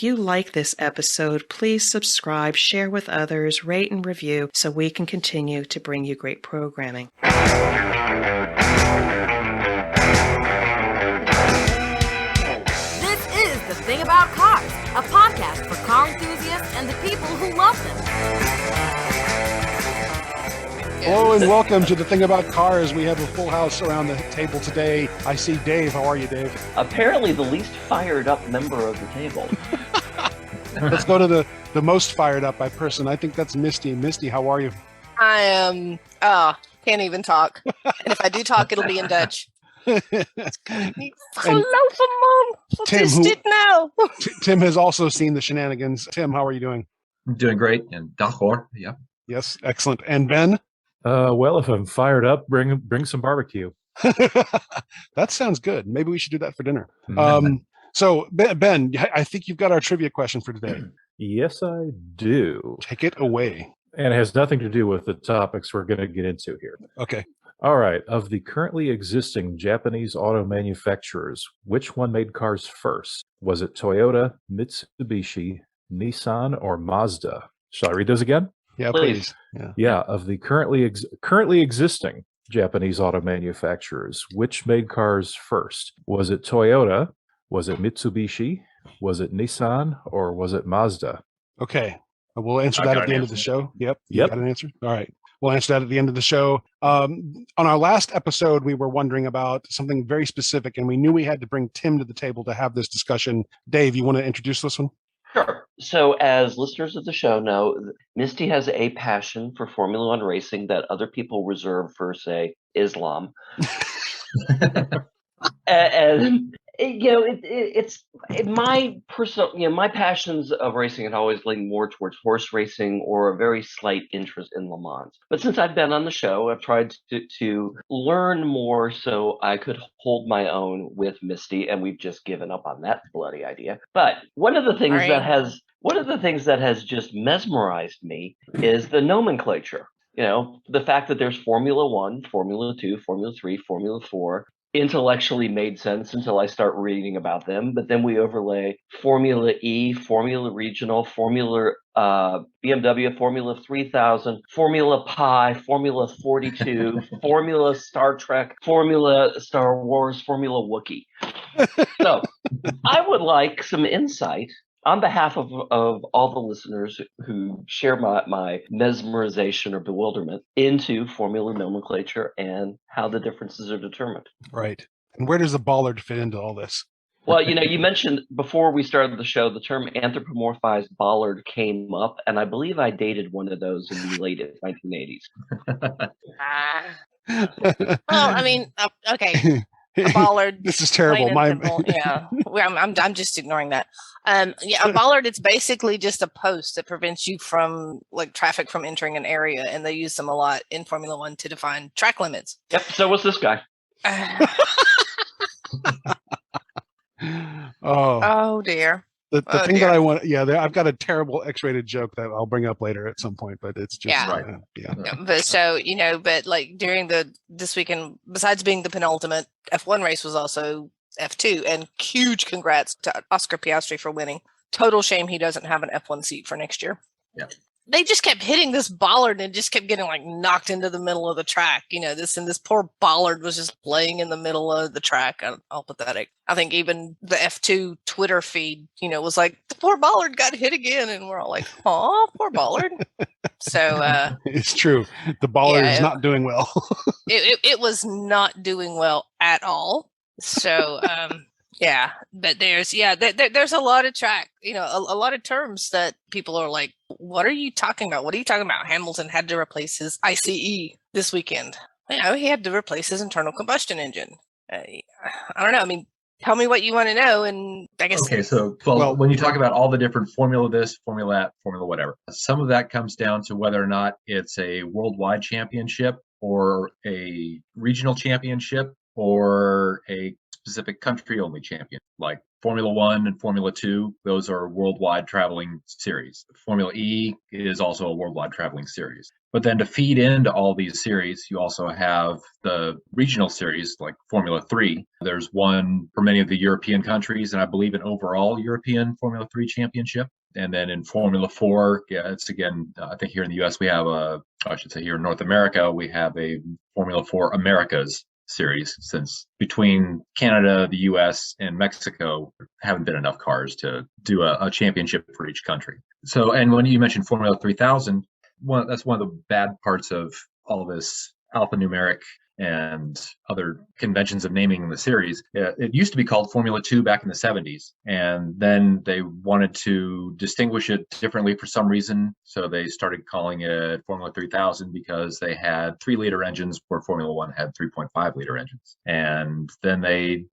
you like this episode, please subscribe, share with others, rate and review so we can continue to bring you great programming. This is The Thing About Cars, a podcast for car enthusiasts and the people who love them. Hello and welcome to The Thing About Cars. We have a full house around the table today. I see Dave. How are you, Dave? Apparently the least fired up member of the table. Let's go to the most fired up by person. I think that's Misty. Misty, how are you? I am, can't even talk. And if I do talk, it'll be in Dutch. Hello, Mom. Tim, What is it now? Tim has also seen the shenanigans. Tim, how are you doing? I'm doing great. And dag hoor. Yeah. Yes, excellent. And Ben? Well, if I'm fired up, bring some barbecue. That sounds good. Maybe we should do that for dinner. So, Ben, I think you've got our trivia question for today. Yes, I do. Take it away. And it has nothing to do with the topics we're going to get into here. Okay. All right. Of the currently existing Japanese auto manufacturers, which one made cars first? Was it Toyota, Mitsubishi, Nissan, or Mazda? Shall I read those again? Yeah, please. Yeah. Of the currently existing Japanese auto manufacturers, which made cars first? Was it Toyota? Was it Mitsubishi? Was it Nissan? Or was it Mazda? Okay. We'll answer that at the end of the show. Yep. You Yep. got an answer? All right. We'll answer that at the end of the show. On our last episode, we were wondering about something very specific, and we knew we had to bring Tim to the table to have this discussion. Dave, you want to introduce this one? Sure. So as listeners of the show know, Misty has a passion for Formula One racing that other people reserve for, say, Islam. And it's my personal, my passions of racing had always leaned more towards horse racing or a very slight interest in Le Mans. But since I've been on the show, I've tried to learn more so I could hold my own with Misty, and we've just given up on that bloody idea. But one of the things that has just mesmerized me is the nomenclature. The fact that there's Formula One, Formula Two, Formula Three, Formula Four. Intellectually made sense until I start reading about them. But then we overlay Formula E, Formula Regional, Formula BMW, Formula 3000, Formula Pi, Formula 42, Formula Star Trek, Formula Star Wars, Formula Wookiee. So I would like some insight on behalf of all the listeners who share my mesmerization or bewilderment into formula nomenclature and how the differences are determined. Right. And where does the Bollard fit into all this? Well, you mentioned before we started the show, the term anthropomorphized Bollard came up, and I believe I dated one of those in the late 1980s. Well, I mean, okay. A Bollard. This is terrible. I'm just ignoring that. A Bollard, it's basically just a post that prevents you from traffic from entering an area, and they use them a lot in Formula One to define track limits. Yep. So what's this guy? Oh dear. The thing that I want, I've got a terrible X-rated joke that I'll bring up later at some point, but it's just, But so, during this weekend, besides being the penultimate, F1 race was also F2, and huge congrats to Oscar Piastri for winning. Total shame he doesn't have an F1 seat for next year. Yeah. They just kept hitting this Bollard and it just kept getting knocked into the middle of the track. This poor Bollard was just laying in the middle of the track. All pathetic. I think even the F2 Twitter feed, was like, the poor Bollard got hit again. And we're all like, aw, poor Bollard. So it's true. The Bollard is not doing well. it was not doing well at all. So but there's a lot of track, a lot of terms that people are like, what are you talking about? What are you talking about? Hamilton had to replace his ICE this weekend. He had to replace his internal combustion engine. I don't know. I mean, tell me what you want to know, and I guess. Okay, so when you talk about all the different formula this, formula that, formula whatever, some of that comes down to whether or not it's a worldwide championship or a regional championship or a specific country only champion, like Formula One and Formula Two, those are worldwide traveling series. Formula E is also a worldwide traveling series. But then to feed into all these series, you also have the regional series like Formula 3. There's one for many of the European countries, and I believe an overall European Formula 3 championship. And then in Formula 4, it's again, I think here in the US, here in North America, we have a Formula 4 Americas series, since between Canada, the US, and Mexico, haven't been enough cars to do a championship for each country. So, and when you mentioned Formula 3000, that's one of the bad parts of all this alphanumeric and other conventions of naming the series. It used to be called Formula 2 back in the 70s, and then they wanted to distinguish it differently for some reason, so they started calling it Formula 3000 because they had 3-liter engines where Formula 1 had 3.5-liter engines. And then they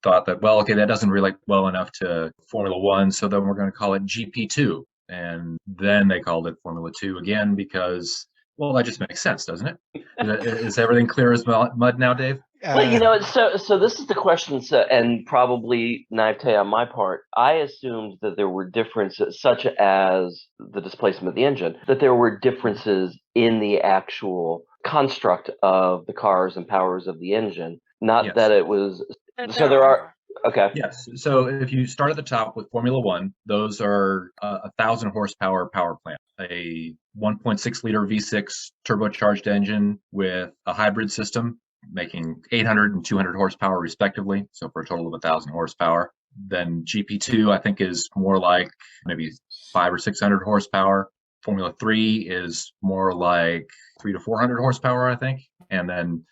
thought that, well, okay, that doesn't relate well enough to Formula 1, so then we're going to call it GP2. And then they called it Formula 2 again because, well, that just makes sense, doesn't it? Is everything clear as mud now, Dave? Well, so this is the question, and probably naivete on my part. I assumed that there were differences, such as the displacement of the engine, that there were differences in the actual construct of the cars and powers of the engine, not that it was. So there are. Okay. Yes. So if you start at the top with Formula One, those are 1,000 horsepower power plant, a 1.6 liter V6 turbocharged engine with a hybrid system, making 800 and 200 horsepower respectively. So for a total of 1,000 horsepower. Then GP2, I think, is more like maybe 500 or 600 horsepower. Formula 3 is more like 300 to 400 horsepower, I think. And then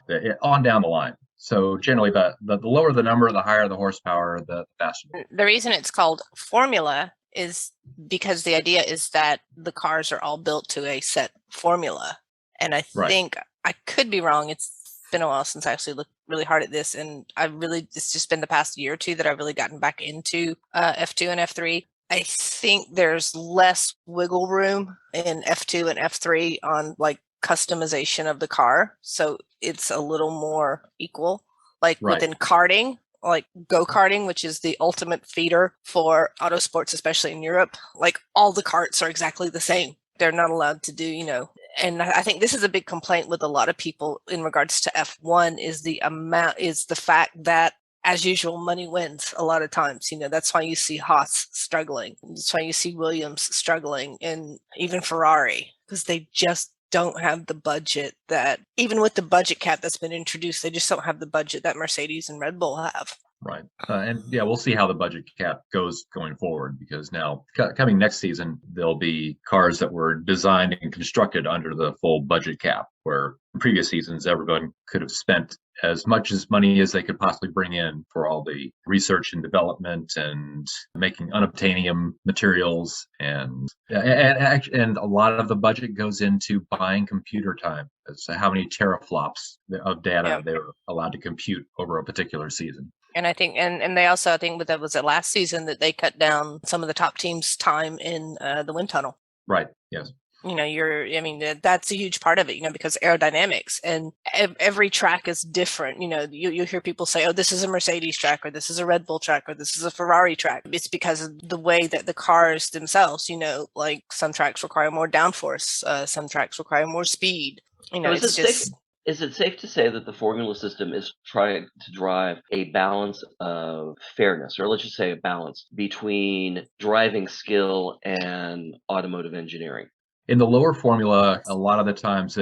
on down the line. So generally, the lower the number, the higher the horsepower, the faster. The reason it's called formula is because the idea is that the cars are all built to a set formula. And I think, I could be wrong, it's been a while since I actually looked really hard at this, and it's just been the past year or two that I've really gotten back into F2 and F3. I think there's less wiggle room in F2 and F3 on like customization of the car, so it's a little more equal. Like within karting, like go-karting, which is the ultimate feeder for auto sports, especially in Europe, like all the karts are exactly the same. They're not allowed to do, and I think this is a big complaint with a lot of people in regards to F1 is the fact that, as usual, money wins a lot of times. That's why you see Haas struggling. That's why you see Williams struggling, and even Ferrari, because they just don't have the budget that, even with the budget cap that's been introduced, they just don't have the budget that Mercedes and Red Bull have. Right. And yeah, we'll see how the budget cap goes going forward, because now coming next season, there'll be cars that were designed and constructed under the full budget cap, where in previous seasons, everyone could have spent as much money as they could possibly bring in for all the research and development and making unobtainium materials. And a lot of the budget goes into buying computer time. So how many teraflops of data they were allowed to compute over a particular season. And I think, and they also, I think that was it last season that they cut down some of the top teams' time in the wind tunnel. Right. Yes. That's a huge part of it, because aerodynamics, and every track is different. You hear people say, oh, this is a Mercedes track, or this is a Red Bull track, or this is a Ferrari track. It's because of the way that the cars themselves, like some tracks require more downforce, some tracks require more speed. Is it safe to say that the formula system is trying to drive a balance of fairness, or let's just say a balance between driving skill and automotive engineering? In the lower formula, a lot of the times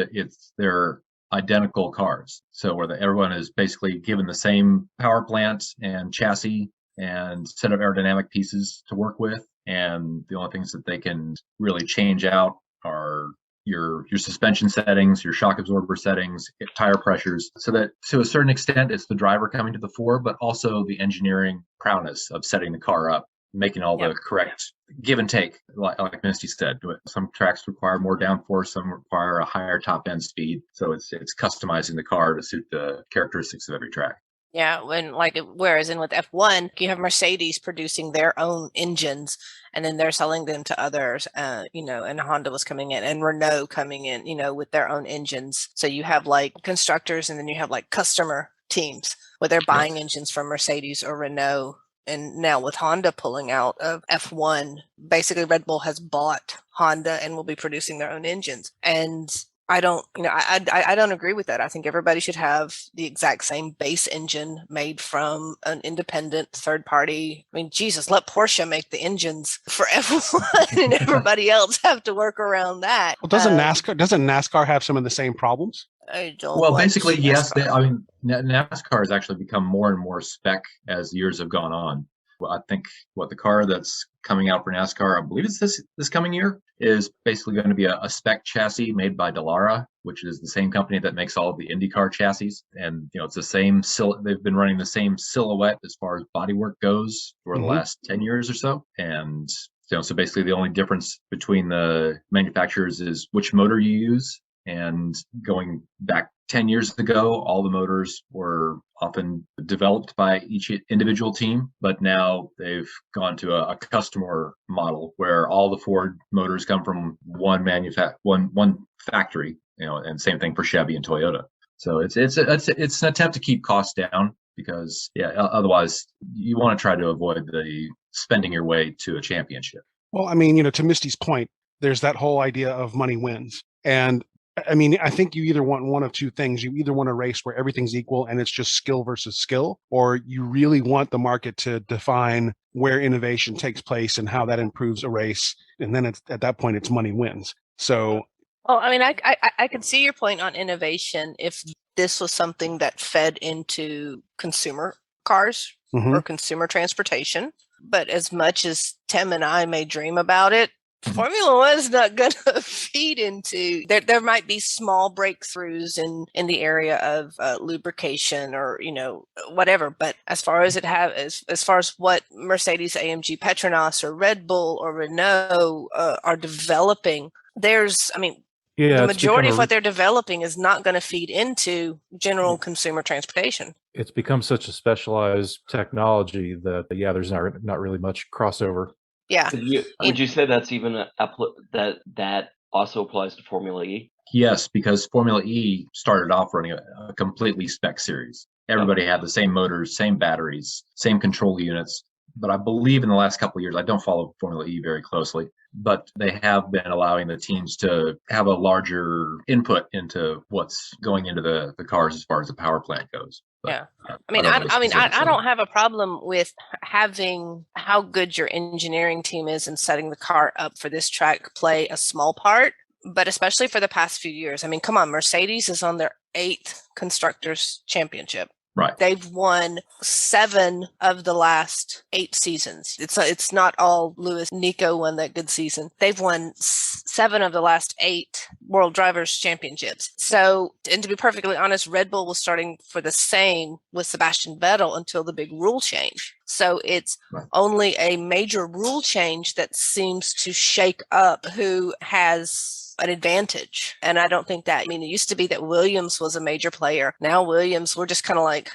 they're identical cars. So where everyone is basically given the same power plant and chassis and set of aerodynamic pieces to work with. And the only things that they can really change out are your suspension settings, your shock absorber settings, tire pressures, so that to a certain extent it's the driver coming to the fore, but also the engineering prowess of setting the car up, making all the correct give and take, like Misty said. Some tracks require more downforce, some require a higher top end speed, so it's customizing the car to suit the characteristics of every track. Yeah, whereas with F1, you have Mercedes producing their own engines, and then they're selling them to others, and Honda was coming in, and Renault coming in, with their own engines. So you have like constructors, and then you have like customer teams where they're buying engines from Mercedes or Renault And now with Honda pulling out of F1, basically Red Bull has bought Honda and will be producing their own engines. And I don't agree with that. I think everybody should have the exact same base engine made from an independent third party. I mean, Jesus, let Porsche make the engines for F1 and everybody else have to work around that. Well, doesn't NASCAR have some of the same problems? I don't. Well, watch basically, yes. NASCAR. NASCAR has actually become more and more spec as years have gone on. Well, I think the car that's coming out for NASCAR, I believe it's this coming year, is basically going to be a spec chassis made by Dallara, which is the same company that makes all of the IndyCar chassis. And it's the same. They've been running the same silhouette as far as bodywork goes for the last 10 years or so. And so basically, the only difference between the manufacturers is which motor you use. And going back 10 years ago, all the motors were often developed by each individual team, but now they've gone to a customer model where all the Ford motors come from one factory, and same thing for Chevy and Toyota. So it's an attempt to keep costs down because otherwise you want to try to avoid the spending your way to a championship. Well, I mean, to Misty's point, there's that whole idea of money wins. And I mean, I think you either want one of two things. You either want a race where everything's equal and it's just skill versus skill, or you really want the market to define where innovation takes place and how that improves a race. And then at that point, it's money wins. So, well, I mean, I could see your point on innovation if this was something that fed into consumer cars or consumer transportation. But as much as Tim and I may dream about it, Formula One is not going to feed into. There might be small breakthroughs in the area of lubrication or whatever. But as far as as far as what Mercedes, AMG, Petronas, or Red Bull or Renault are developing, the majority of what they're developing is not going to feed into general consumer transportation. It's become such a specialized technology that there's not really much crossover. Yeah. Would you say that's even that also applies to Formula E? Yes, because Formula E started off running a completely spec series. Everybody had the same motors, same batteries, same control units. But I believe in the last couple of years, I don't follow Formula E very closely, but they have been allowing the teams to have a larger input into what's going into the cars as far as the power plant goes. But, I don't have a problem with having how good your engineering team is and setting the car up for this track play a small part, but especially for the past few years. I mean, come on, Mercedes is on their 8th Constructors' Championship. Right. They've won 7 of the last 8 seasons. It's not all Lewis. Nico won that good season. They've won 7 of the last 8 World Drivers' Championships. So, and to be perfectly honest, Red Bull was starting for the same with Sebastian Vettel until the big rule change. So it's only a major rule change that seems to shake up who has an advantage. And I don't think that, it used to be that Williams was a major player. Now Williams, we're just kind of like,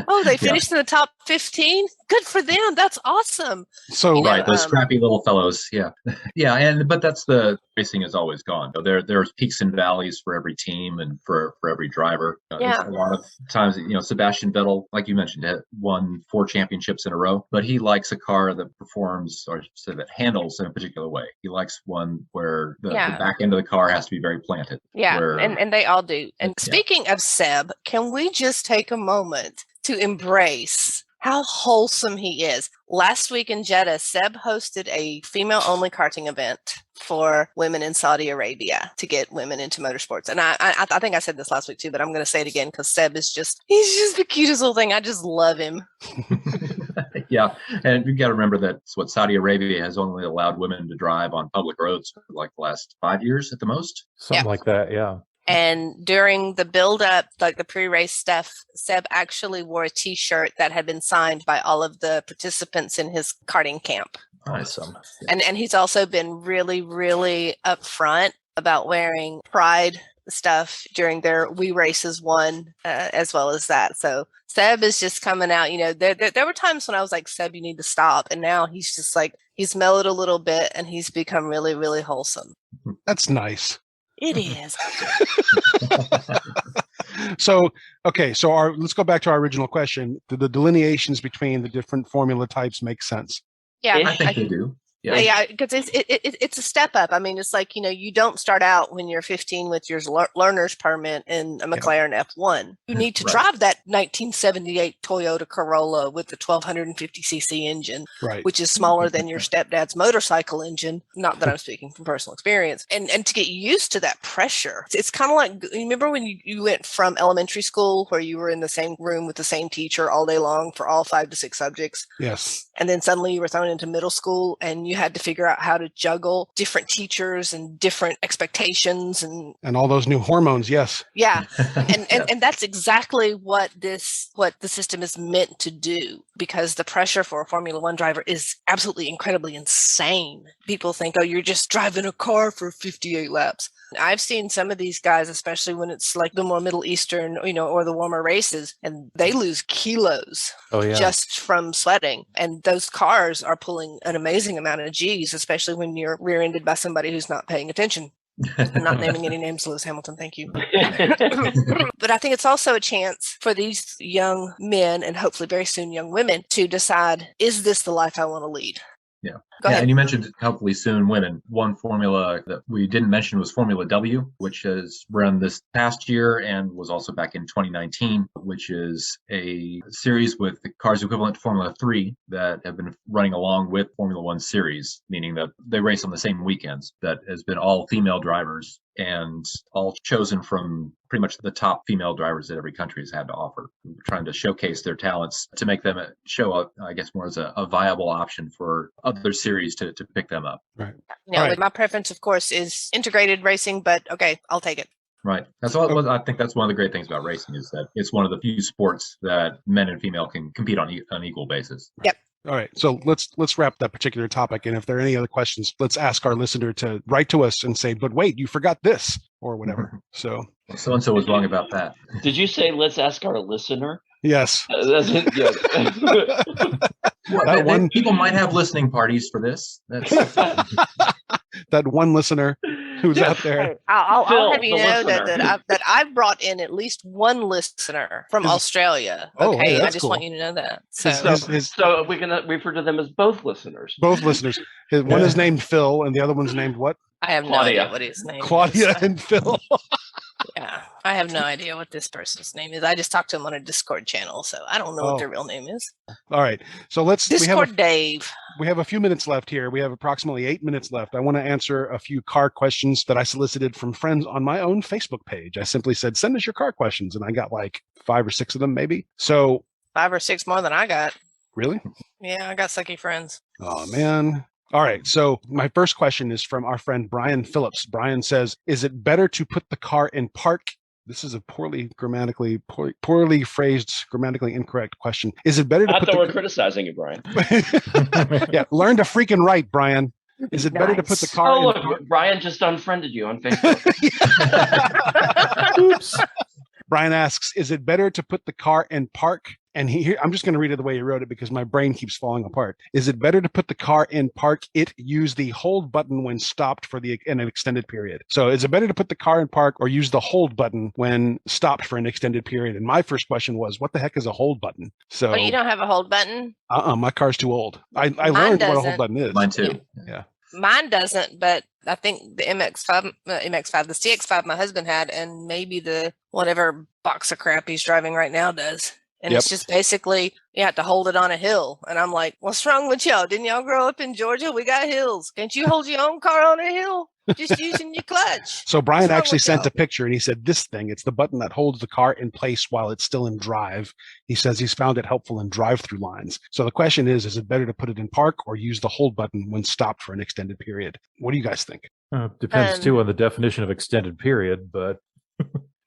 oh, they finished in the top 15? Good for them. That's awesome. So those scrappy little fellows. Yeah. But that's the racing has always gone. There's peaks and valleys for every team and for every driver. A lot of times, Sebastian Vettel, like you mentioned, had won 4 championships in a row, but he likes a car that performs or that handles in a particular way. He likes one where the back end of the car has to be very planted. Yeah, and they all do. And speaking of Seb, can we just take a moment to embrace how wholesome he is? Last week in Jeddah, Seb hosted a female-only karting event for women in Saudi Arabia to get women into motorsports. And I think I said this last week too, but I'm going to say it again because Seb is he's just the cutest little thing. I just love him. Yeah, and you got to remember that Saudi Arabia has only allowed women to drive on public roads for like the last 5 years at the most. Something like that, yeah. And during the build-up, like the pre-race stuff, Seb actually wore a T-shirt that had been signed by all of the participants in his karting camp. Awesome. And he's also been really, really upfront about wearing Pride stuff during their We Races one, as well as that. So Seb is just coming out. There were times when I was like, Seb, you need to stop. And now he's just like, he's mellowed a little bit and he's become really, really wholesome. That's nice. It is. So, okay, so let's go back to our original question. Do the delineations between the different formula types make sense? Yeah, I think they do. Yeah. Yeah, because it's a step up. I mean, it's like, you don't start out when you're 15 with your learner's permit in a McLaren F1. You need to Right. drive that 1978 Toyota Corolla with the 1250cc engine, Right. which is smaller than your stepdad's motorcycle engine. Not that I'm speaking from personal experience. And to get used to that pressure, it's kind of like, you remember when you went from elementary school where you were in the same room with the same teacher all day long for all 5 to 6 subjects? Yes. And then suddenly you were thrown into middle school and you had to figure out how to juggle different teachers and different expectations and all those new hormones. Yes. Yeah. And that's exactly what the system is meant to do, because the pressure for a Formula One driver is absolutely incredibly insane. People think, oh, you're just driving a car for 58 laps. I've seen some of these guys, especially when it's like the more Middle Eastern, or the warmer races, and they lose kilos just from sweating. And those cars are pulling an amazing amount of G's, especially when you're rear-ended by somebody who's not paying attention. I'm not naming any names, Lewis Hamilton, thank you. But I think it's also a chance for these young men, and hopefully very soon young women, to decide, is this the life I want to lead? Yeah. Go ahead. And you mentioned hopefully soon women. One formula that we didn't mention was Formula W, which has run this past year and was also back in 2019, which is a series with the cars equivalent to Formula 3 that have been running along with Formula 1 series, meaning that they race on the same weekends. That has been all female drivers and all chosen from pretty much the top female drivers that every country has had to offer, trying to showcase their talents to make them show up, I guess, more as a viable option for other series to pick them up. Right. Right. My preference, of course, is integrated racing, but okay, I'll take it. Right. That's what I think. That's one of the great things about racing, is that it's one of the few sports that men and female can compete on an equal basis. Yep. All right, so let's wrap that particular topic. And if there are any other questions, let's ask our listener to write to us and say, but wait, you forgot this, or whatever. So-and-so was wrong about that. Did you say let's ask our listener? Yes. People might have listening parties for this. That one listener who's out there. I'll have you know that I've brought in at least one listener from Australia. Okay, I just want you to know that. So we can refer to them as both listeners. Both listeners. One is named Phil, and the other one's named what? I have no idea what his name is. Claudia and Phil. Yeah, I have no idea what this person's name is. I just talked to him on a Discord channel, so I don't know what their real name is. All right, so Dave. We have a few minutes left here. We have approximately 8 minutes left. I want to answer a few car questions that I solicited from friends on my own Facebook page. I simply said, send us your car questions, and I got like 5 or 6 of them, maybe. So 5 or 6 more than I got. Really? Yeah, I got sucky friends. Oh man. All right, so my first question is from our friend Brian Phillips. Brian says, is it better to put the car in park? This is a poorly phrased, grammatically incorrect question. Is it better to put we're criticizing you, Brian. Yeah, learn to freaking write, Brian. Is it better to put the car in park? Brian just unfriended you on Facebook. Oops. Brian asks, is it better to put the car in park? And I'm just going to read it the way he wrote it because my brain keeps falling apart. Is it better to put the car in park? Use the hold button when stopped in an extended period. So is it better to put the car in park or use the hold button when stopped for an extended period? And my first question was, what the heck is a hold button? So you don't have a hold button? My car's too old. I learned what a hold button is. Mine too. Yeah. Mine doesn't, but I think the MX-5, the CX-5 my husband had, and maybe the whatever box of crap he's driving right now does. And It's just basically, you have to hold it on a hill. And I'm like, what's wrong with y'all? Didn't y'all grow up in Georgia? We got hills. Can't you hold your own car on a hill? Just using your clutch. So Brian actually sent a picture and he said, this thing, it's the button that holds the car in place while it's still in drive. He says he's found it helpful in drive-through lines. So the question is it better to put it in park or use the hold button when stopped for an extended period? What do you guys think? Depends too on the definition of extended period, but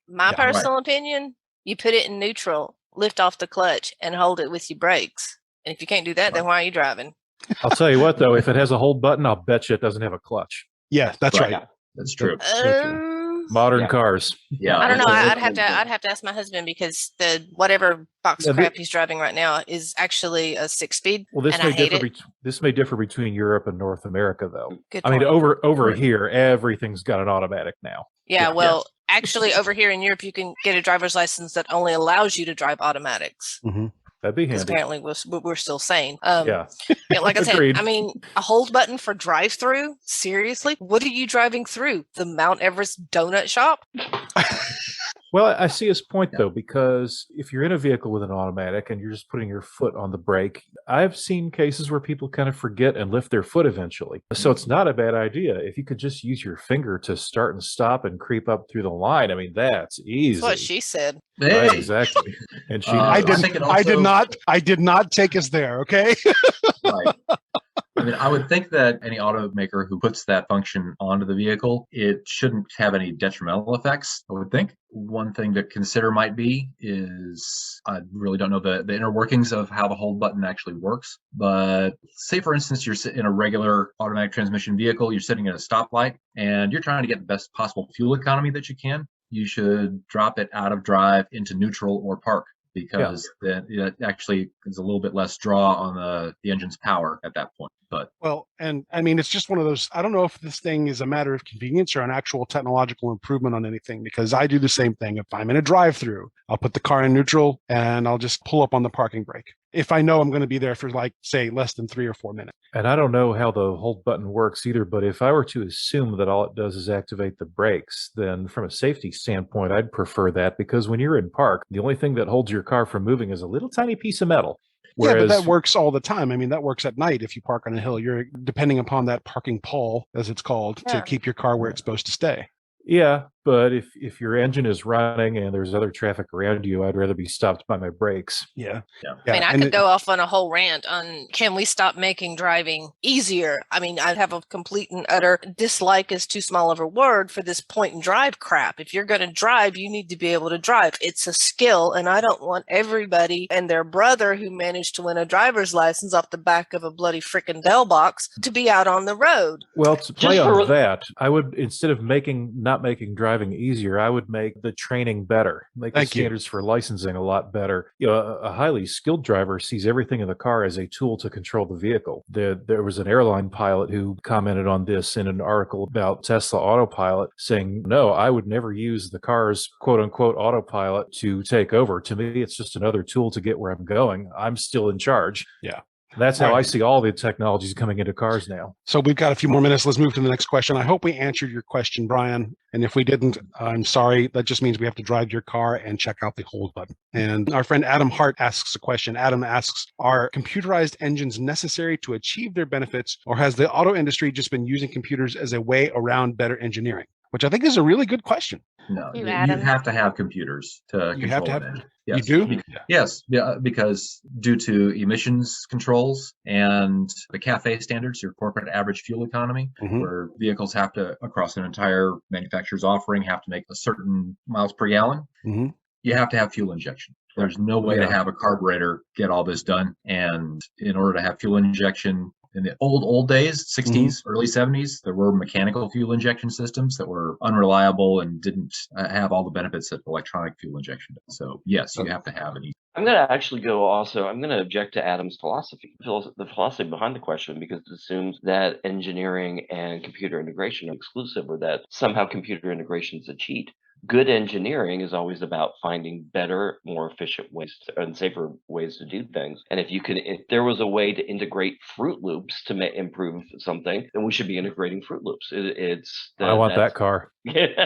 my personal opinion, you put it in neutral, lift off the clutch and hold it with your brakes. And if you can't do that, then why are you driving? I'll tell you what, though, if it has a hold button, I'll bet you it doesn't have a clutch. Yeah, that's right. Yeah, that's true. Modern cars. Yeah, I don't know. I'd have to ask my husband because the whatever box of crap he's driving right now is actually a 6-speed. Well, this may differ between Europe and North America, though. Good I mean, point. over here, everything's got an automatic now. Yeah, well, Actually, over here in Europe, you can get a driver's license that only allows you to drive automatics. Mm-hmm. That'd be Because handy. apparently we're still sane. Yeah. Like I said, Agreed. I mean, a hold button for drive-through? Seriously? What are you driving through? The Mount Everest donut shop? Well, I see his point, though, because if you're in a vehicle with an automatic and you're just putting your foot on the brake, I've seen cases where people kind of forget and lift their foot eventually. So it's not a bad idea. If you could just use your finger to start and stop and creep up through the line, I mean, that's easy. That's what she said. Hey. Right, exactly. And she I knows. did not take us there. Okay. Right. I mean, I would think that any automaker who puts that function onto the vehicle, it shouldn't have any detrimental effects, I would think. One thing to consider might be is, I really don't know the inner workings of how the hold button actually works. But say, for instance, you're in a regular automatic transmission vehicle, you're sitting at a stoplight, and you're trying to get the best possible fuel economy that you can. You should drop it out of drive into neutral or park, because then it actually is a little bit less draw on the engine's power at that point. But Well, and I mean, it's just one of those, I don't know if this thing is a matter of convenience or an actual technological improvement on anything, because I do the same thing. If I'm in a drive-through, I'll put the car in neutral and I'll just pull up on the parking brake if I know I'm going to be there for, like, say, less than 3 or 4 minutes. And I don't know how the hold button works either, but if I were to assume that all it does is activate the brakes, then from a safety standpoint, I'd prefer that, because when you're in park, the only thing that holds your car from moving is a little tiny piece of metal. Yeah, but Whereas, that works all the time. I mean, that works at night if you park on a hill. You're depending upon that parking pole, as it's called, to Yeah. keep your car where it's supposed to stay. yeah, but if your engine is running and there's other traffic around you, I'd rather be stopped by my brakes. Yeah. Yeah. I mean, I and could go off on a whole rant on, can we stop making driving easier? I mean, I'd have a complete and utter dislike is too small of a word for this point and drive crap. If you're going to drive, you need to be able to drive. It's a skill, and I don't want everybody and their brother who managed to win a driver's license off the back of a bloody frickin' Dell box to be out on the road. Well, to play Just on for- that, I would, instead of not making driving easier, I would make the training better, make the Thank you. standards for licensing a lot better. You know, a highly skilled driver sees everything in the car as a tool to control the vehicle. There was an airline pilot who commented on this in an article about Tesla Autopilot, saying, no, I would never use the car's quote unquote autopilot to take over. To me, it's just another tool to get where I'm going. I'm still in charge. Yeah. That's how Right. I see all the technologies coming into cars now. So we've got a few more minutes. Let's move to the next question. I hope we answered your question, Brian. And if we didn't, I'm sorry. That just means we have to drive your car and check out the hold button. And our friend Adam Hart asks a question. Adam asks, are computerized engines necessary to achieve their benefits, or has the auto industry just been using computers as a way around better engineering? Which I think is a really good question. no, You, you Adam. have to have computers to You have control to have- an engine. You Yes. do? Yes, yeah, because due to emissions controls and the CAFE standards, your corporate average fuel economy, Mhm. where vehicles have to, across an entire manufacturer's offering, have to make a certain miles per gallon, Mhm. you have to have fuel injection. There's no way Yeah. to have a carburetor get all this done. And in order to have fuel injection, in the old days, 60s, early 70s, there were mechanical fuel injection systems that were unreliable and didn't have all the benefits that electronic fuel injection does. So yes, you have to have it. I'm going to actually go also, I'm going to object to Adam's philosophy, the philosophy behind the question, because it assumes that engineering and computer integration are exclusive, or that somehow computer integration is a cheat. Good engineering is always about finding better, more efficient ways and safer ways to do things. And if there was a way to integrate Fruit Loops to improve something, then we should be integrating Fruit Loops. I want that car. Ben,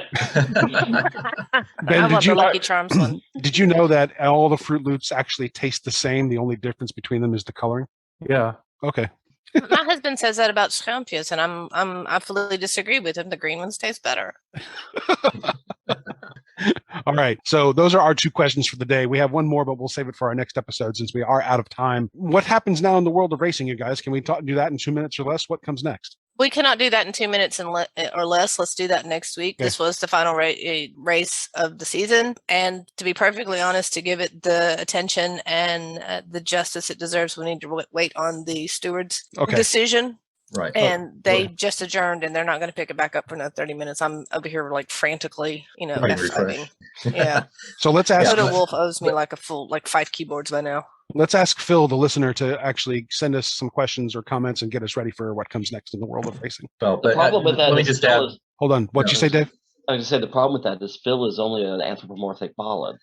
I want the Lucky Charms one. did you know that all the Fruit Loops actually taste the same? The only difference between them is the coloring? Yeah. Okay. My husband says that about scampias, and I fully disagree with him. The green ones taste better. All right. So those are our 2 questions for the day. We have one more, but we'll save it for our next episode since we are out of time. What happens now in the world of racing, you guys? Can we do that in 2 minutes or less? What comes next? We cannot do that in 2 minutes or less. Let's do that next week. Okay. This was the final race of the season. And to be perfectly honest, to give it the attention and the justice it deserves, we need to wait on the steward's decision. Right. And they just adjourned, and they're not going to pick it back up for another 30 minutes. I'm over here like frantically, Right, F5ing. Yeah. So let's ask. Soda Wolf owes me like 5 keyboards by now. Let's ask Phil, the listener, to actually send us some questions or comments and get us ready for what comes next in the world of racing. Well, The problem with that let me is just Phil add. is- Hold on. What'd you say, Dave? I was going to say the problem with that is Phil is only an anthropomorphic Bollard.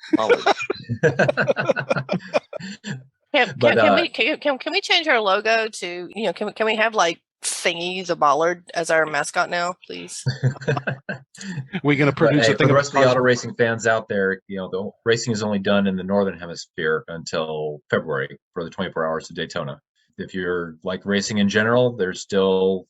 Can we change our logo to, can we have like thingies, a bollard as our mascot now, please? We're going to produce a for thing the of rest of the auto racing fans out there, the racing is only done in the Northern Hemisphere until February for the 24 Hours of Daytona. If you're like racing in general, there's still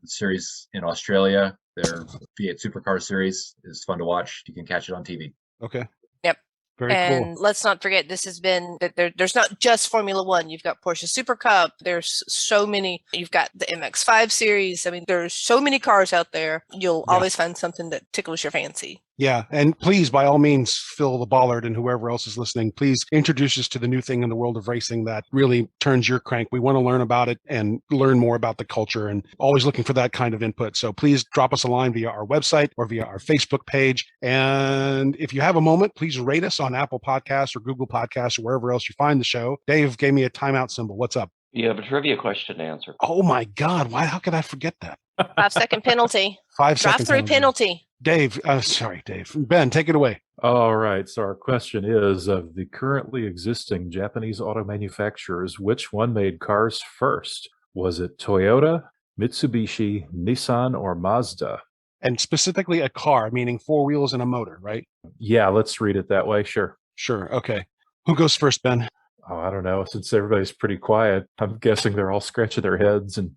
series in Australia. Their V8 Supercar series is fun to watch. You can catch it on TV. Okay. Yep. Very And cool. let's not forget, this has been there's not just Formula One. You've got Porsche Super Cup. There's so many. You've got the MX5 series. I mean, there's so many cars out there. You'll always find something that tickles your fancy. Yeah. And please, by all means, Phil the Bollard and whoever else is listening, please introduce us to the new thing in the world of racing that really turns your crank. We want to learn about it and learn more about the culture, and always looking for that kind of input. So please drop us a line via our website or via our Facebook page. And if you have a moment, please rate us on Apple Podcasts or Google Podcasts or wherever else you find the show. Dave gave me a timeout symbol. What's up? You have a trivia question to answer. Oh my God. How could I forget that? 5-second penalty. 5 seconds. Drive-through penalty. Dave, sorry, Dave. Ben, take it away. All right. So our question is, of the currently existing Japanese auto manufacturers, which one made cars first? Was it Toyota, Mitsubishi, Nissan, or Mazda? And specifically a car, meaning 4 wheels and a motor, right? Yeah, let's read it that way. Sure. Sure. Okay. Who goes first, Ben? Oh, I don't know. Since everybody's pretty quiet, I'm guessing they're all scratching their heads. And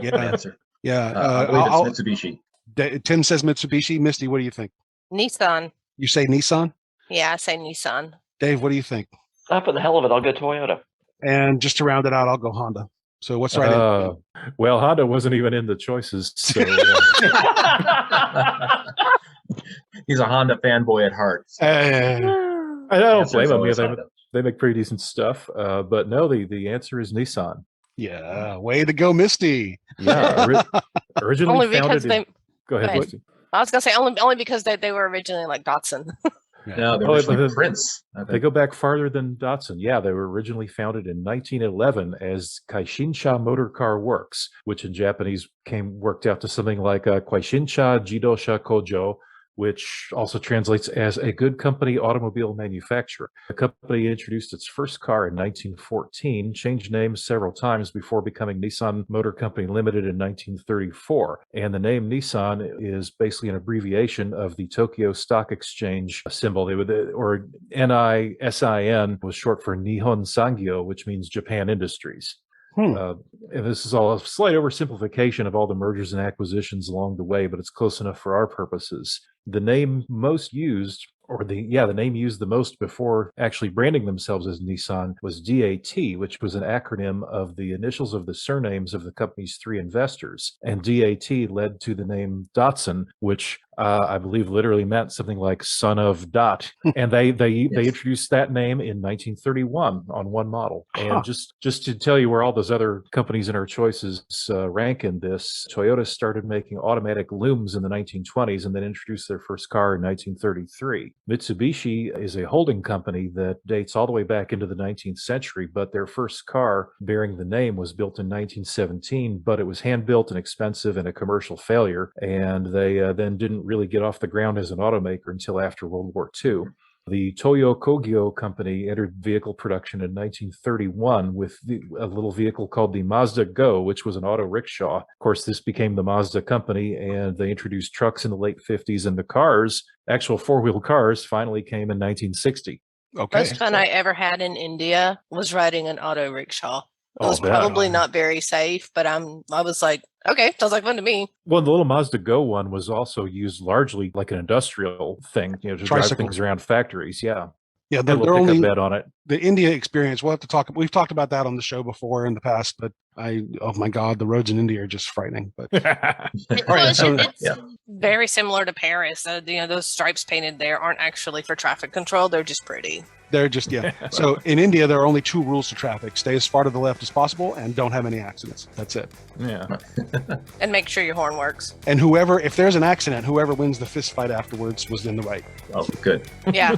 Yeah. Answer. Yeah. I believe it's Mitsubishi. Tim says Mitsubishi. Misty, what do you think? Nissan. You say Nissan? Yeah, I say Nissan. Dave, what do you think? For the hell of it, I'll go Toyota. And just to round it out, I'll go Honda. So what's right? Well, Honda wasn't even in the choices. So, He's a Honda fanboy at heart. I don't blame them. Always Yeah, Honda. they make pretty decent stuff. But no, the answer is Nissan. Yeah. Way to go, Misty. Yeah. Originally Only because founded. Go ahead, ahead. Misty. I was gonna say only because they were originally like Datsun. No, they're Oh, originally but- Prince. I They think. go back farther than Datsun. Yeah, they were originally founded in 1911 as Kaishinsha Motor Car Works, which in Japanese worked out to something like Kaishinsha Jidosha Kojo, which also translates as a good company automobile manufacturer. The company introduced its first car in 1914, changed names several times before becoming Nissan Motor Company Limited in 1934. And the name Nissan is basically an abbreviation of the Tokyo Stock Exchange symbol. Or NISIN was short for Nihon Sangyo, which means Japan Industries. And this is all a slight oversimplification of all the mergers and acquisitions along the way, but it's close enough for our purposes. The name most used, or the name used the most before actually branding themselves as Nissan, was DAT, which was an acronym of the initials of the surnames of the company's 3 investors. And DAT led to the name Datsun, which I believe literally meant something like son of Dot. And they introduced that name in 1931 on one model. And just to tell you where all those other companies in our choices rank in this, Toyota started making automatic looms in the 1920s and then introduced their first car in 1933. Mitsubishi is a holding company that dates all the way back into the 19th century, but their first car bearing the name was built in 1917, but it was hand-built and expensive and a commercial failure, and they then didn't really get off the ground as an automaker until after World War II. The Toyo Kogyo company entered vehicle production in 1931 with a little vehicle called the Mazda Go, which was an auto rickshaw. Of course, this became the Mazda company, and they introduced trucks in the late 50s, and the cars, actual 4-wheel cars, finally came in 1960. Okay. Most fun I ever had in India was riding an auto rickshaw. It was bet. probably not very safe, but I was like, okay, sounds like fun to me. Well, the little Mazda Go one was also used largely like an industrial thing, to drive Tricycle. things around factories. Yeah. Yeah, Had a they're little only pickup bed on it. the India experience. We'll have to talk. We've talked about that on the show before in the past, but oh my God, the roads in India are just frightening. But all right, so It's very similar to Paris. Those stripes painted there aren't actually for traffic control. They're just pretty. they're just So in India, there are only 2 rules to traffic: stay as far to the left as possible and don't have any accidents. That's it. Yeah. And make sure your horn works. And if there's an accident, whoever wins the fist fight afterwards was in the right. Oh, good. Yeah.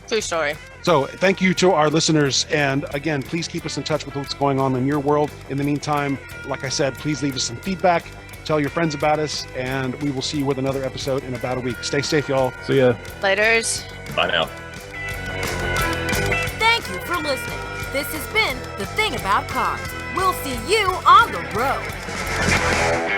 True story. So thank you to our listeners. And again, please keep us in touch with what's going on in your world. In the meantime, like I said, please leave us some feedback. Tell your friends about us, and we will see you with another episode in about a week. Stay safe, y'all. See ya. Laters. Bye now. Thank you for listening. This has been The Thing About Cars. We'll see you on the road.